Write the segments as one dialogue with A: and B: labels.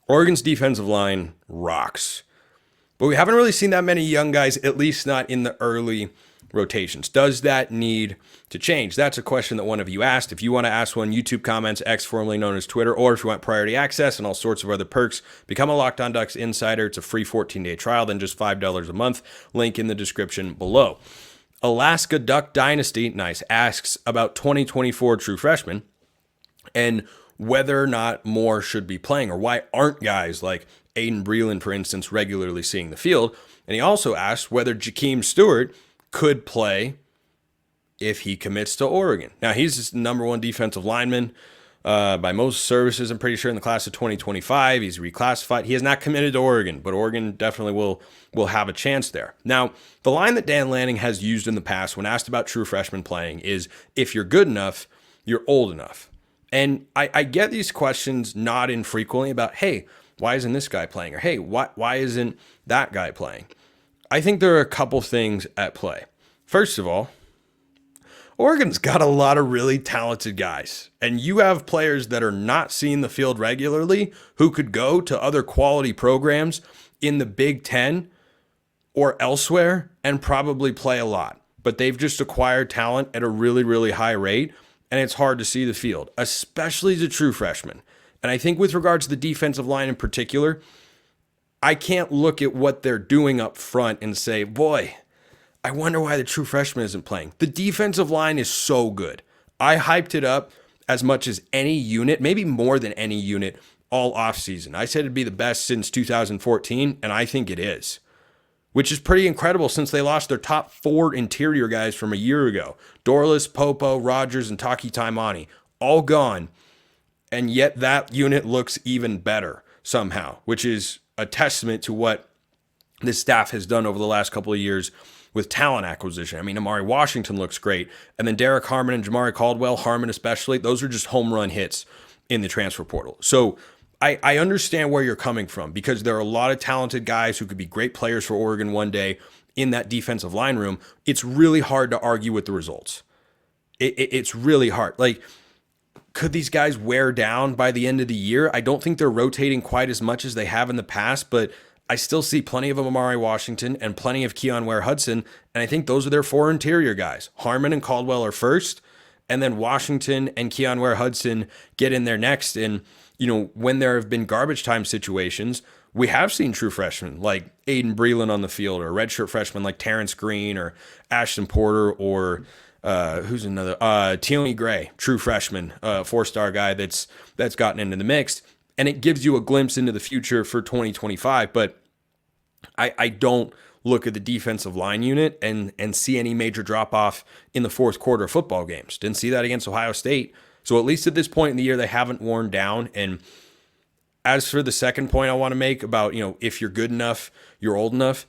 A: Oregon's defensive line rocks. But we haven't really seen that many young guys, at least not in the early rotations. Does that need to change? That's a question that one of you asked. If you want to ask one, YouTube comments, X formerly known as Twitter, or if you want priority access and all sorts of other perks, become a Locked On Ducks insider. It's a free 14-day trial, then just $5 a month. Link in the description below. Alaska Duck Dynasty, nice, asks about 2024 true freshmen and whether or not more should be playing, or why aren't guys like Aydin Breland, for instance, regularly seeing the field. And he also asked whether Jakeem Stewart could play if he commits to Oregon. Now, he's the number one defensive lineman by most services, I'm pretty sure, in the class of 2025. He's reclassified. He has not committed to Oregon, but Oregon definitely will have a chance there. Now, the line that Dan Lanning has used in the past when asked about true freshmen playing is, if you're good enough, you're old enough. And I get these questions not infrequently about, hey, why isn't this guy playing? Or, hey, why isn't that guy playing? I think there are a couple things at play. First of all, Oregon's got a lot of really talented guys, and you have players that are not seeing the field regularly who could go to other quality programs in the Big Ten or elsewhere and probably play a lot. But they've just acquired talent at a really, really high rate, and it's hard to see the field, especially as a true freshman. And I think with regards to the defensive line in particular, I can't look at what they're doing up front and say, boy, I wonder why the true freshman isn't playing. The defensive line is so good. I hyped it up as much as any unit, maybe more than any unit, all offseason. I said it'd be the best since 2014, and I think it is, which is pretty incredible since they lost their top 4 interior guys from a year ago. Dorless, Popo, Rogers, and Taki Taimani, all gone, and yet that unit looks even better somehow, which is a testament to what this staff has done over the last couple of years with talent acquisition. I mean, Amari Washington looks great. And then Derrick Harmon and Jamaree Caldwell, Harmon especially, those are just home run hits in the transfer portal. So I understand where you're coming from, because there are a lot of talented guys who could be great players for Oregon one day in that defensive line room. It's really hard to argue with the results. It's really hard. Like, could these guys wear down by the end of the year? I don't think they're rotating quite as much as they have in the past, but I still see plenty of Amari Washington and plenty of Keon Ware-Hudson, and I think those are their 4 interior guys. Harmon and Caldwell are first, and then Washington and Keon Ware-Hudson get in there next. And, when there have been garbage time situations, we have seen true freshmen like Aydin Breland on the field, or redshirt freshmen like Terrence Green or Ashton Porter, or who's another? Tioni Gray, true freshman, 4-star guy that's gotten into the mix. And it gives you a glimpse into the future for 2025. But I don't look at the defensive line unit and see any major drop-off in the fourth quarter of football games. Didn't see that against Ohio State. So at least at this point in the year, they haven't worn down. And as for the second point I want to make about, if you're good enough, you're old enough,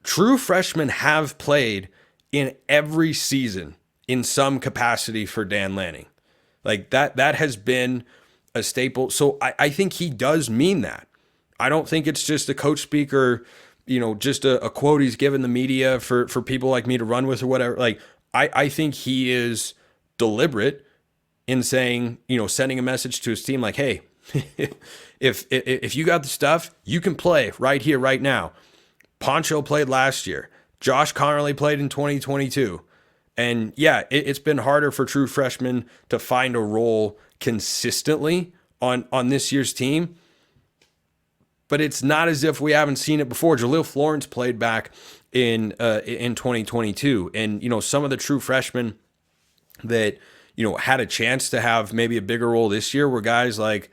A: true freshmen have played in every season in some capacity for Dan Lanning. Like that has been a staple. So I think he does mean that. I don't think it's just a coach speaker, just a quote he's given the media for people like me to run with or whatever. Like, I think he is deliberate in saying, sending a message to his team like, hey, if you got the stuff, you can play right here, right now. Poncho played last year. Josh Connerly played in 2022. And yeah, it's been harder for true freshmen to find a role consistently on this year's team. But it's not as if we haven't seen it before. Jaleel Florence played back in 2022. And, some of the true freshmen that, had a chance to have maybe a bigger role this year were guys like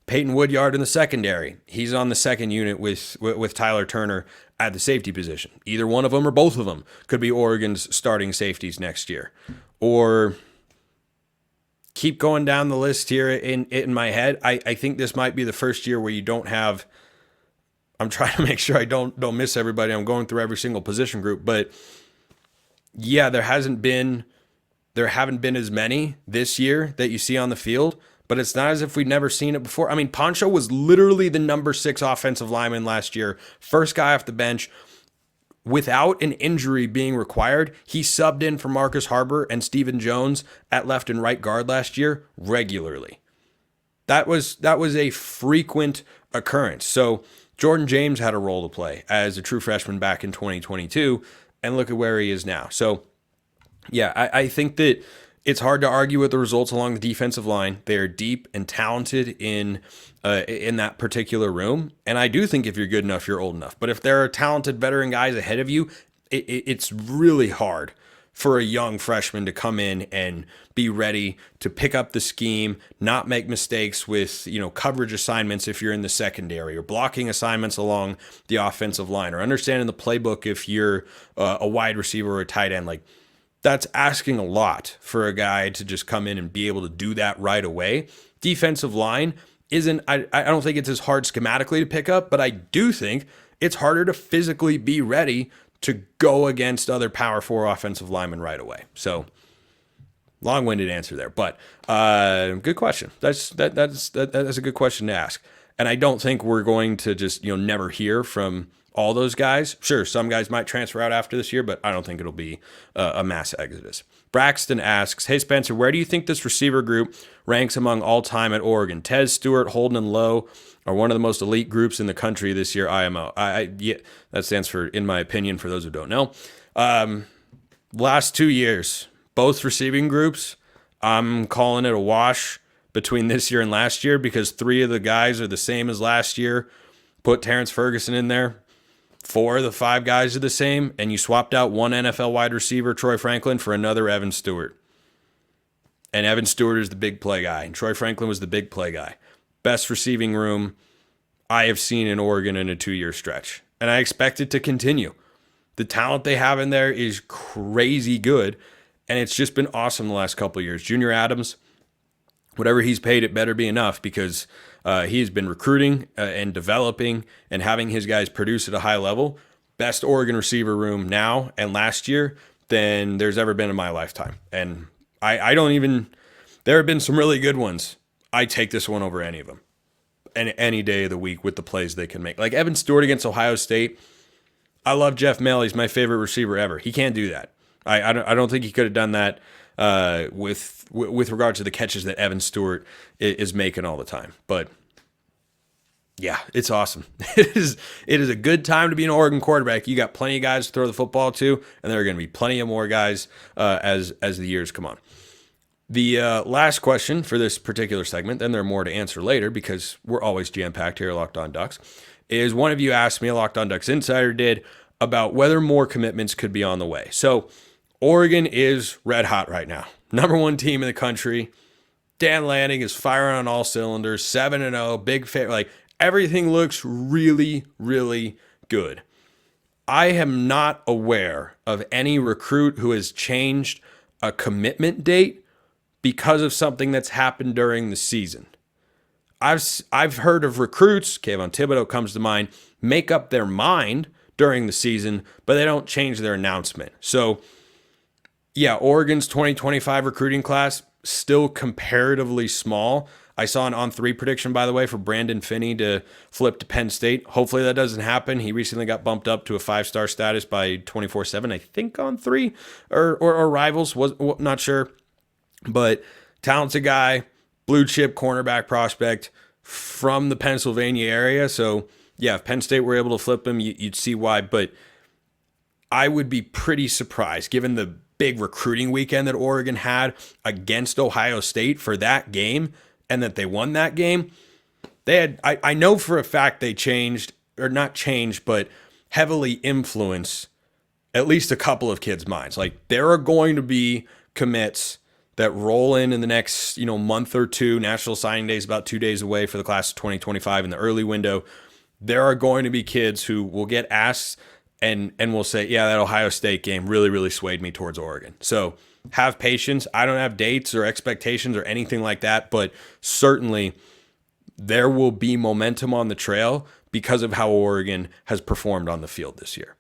A: Peyton Woodyard in the secondary. He's on the second unit with Tyler Turner at the safety position. Either one of them or both of them could be Oregon's starting safeties next year. Or keep going down the list here in my head. I think this might be the first year where you don't have, I'm trying to make sure I don't miss everybody. I'm going through every single position group, but yeah, there haven't been as many this year that you see on the field, but it's not as if we'd never seen it before. I mean, Poncho was literally the number 6 offensive lineman last year, first guy off the bench. Without an injury being required, he subbed in for Marcus Harbor and Stephen Jones at left and right guard last year regularly. That was a frequent occurrence. So Jordan James had a role to play as a true freshman back in 2022, and look at where he is now. So yeah, I think that it's hard to argue with the results along the defensive line. They are deep and talented in that particular room, and I do think if you're good enough, you're old enough. But if there are talented veteran guys ahead of you, it's really hard for a young freshman to come in and be ready to pick up the scheme, not make mistakes with, coverage assignments if you're in the secondary, or blocking assignments along the offensive line, or understanding the playbook if you're a wide receiver or a tight end. Like, that's asking a lot for a guy to just come in and be able to do that right away. Defensive line I don't think it's as hard schematically to pick up, but I do think it's harder to physically be ready to go against other Power 4 offensive linemen right away. So, long-winded answer there, but good question. That's a good question to ask. And I don't think we're going to just never hear from all those guys. Sure, some guys might transfer out after this year, but I don't think it'll be a mass exodus. Braxton asks, hey Spencer, where do you think this receiver group ranks among all-time at Oregon? Tez, Stewart, Holden, and Lowe are one of the most elite groups in the country this year, IMO. Yeah, that stands for in my opinion, for those who don't know. Last 2 years, both receiving groups, I'm calling it a wash between this year and last year, because 3 of the guys are the same as last year. Put Terrence Ferguson in there. 4 of the 5 guys are the same, and you swapped out one NFL wide receiver, Troy Franklin, for another Evan Stewart. And Evan Stewart is the big play guy, and Troy Franklin was the big play guy. Best receiving room I have seen in Oregon in a 2-year stretch, and I expect it to continue. The talent they have in there is crazy good, and it's just been awesome the last couple of years. Junior Adams, whatever he's paid, it better be enough, because he has been recruiting and developing and having his guys produce at a high level. Best Oregon receiver room now and last year than there's ever been in my lifetime. And I don't even, there have been some really good ones. I take this one over any of them. And any day of the week with the plays they can make. Like Evan Stewart against Ohio State. I love Jeff Mel. He's my favorite receiver ever. He can't do that. I don't think he could have done that with regard to the catches that Evan Stewart is making all the time. But yeah, it's awesome. It is a good time to be an Oregon quarterback. You got plenty of guys to throw the football to, and there are going to be plenty of more guys as the years come on. The last question for this particular segment, then there are more to answer later because we're always jam-packed here at Locked On Ducks, is one of you asked me, a Locked On Ducks insider did, about whether more commitments could be on the way. So Oregon is red hot right now. Number 1 team in the country. Dan Lanning is firing on all cylinders, 7-0, big favorite. Like, everything looks really, really good. I am not aware of any recruit who has changed a commitment date because of something that's happened during the season. I've heard of recruits, Kayvon Thibodeau comes to mind, make up their mind during the season, but they don't change their announcement. So, yeah, Oregon's 2025 recruiting class, still comparatively small. I saw an on-3 prediction, by the way, for Brandon Finney to flip to Penn State. Hopefully that doesn't happen. He recently got bumped up to a 5-star status by 24/7, I think on 3 or Rivals, was not sure. But talented guy, blue chip cornerback prospect from the Pennsylvania area. So yeah, if Penn State were able to flip him, you'd see why. But I would be pretty surprised, given the big recruiting weekend that Oregon had against Ohio State for that game, and that they won that game. They had, I know for a fact they changed, or not changed, but heavily influenced at least a couple of kids' minds. Like, there are going to be commits that roll in the next, month or two. National Signing Day is about 2 days away for the class of 2025 in the early window. There are going to be kids who will get asked and will say, yeah, that Ohio State game really, really swayed me towards Oregon. So have patience. I don't have dates or expectations or anything like that, but certainly there will be momentum on the trail because of how Oregon has performed on the field this year.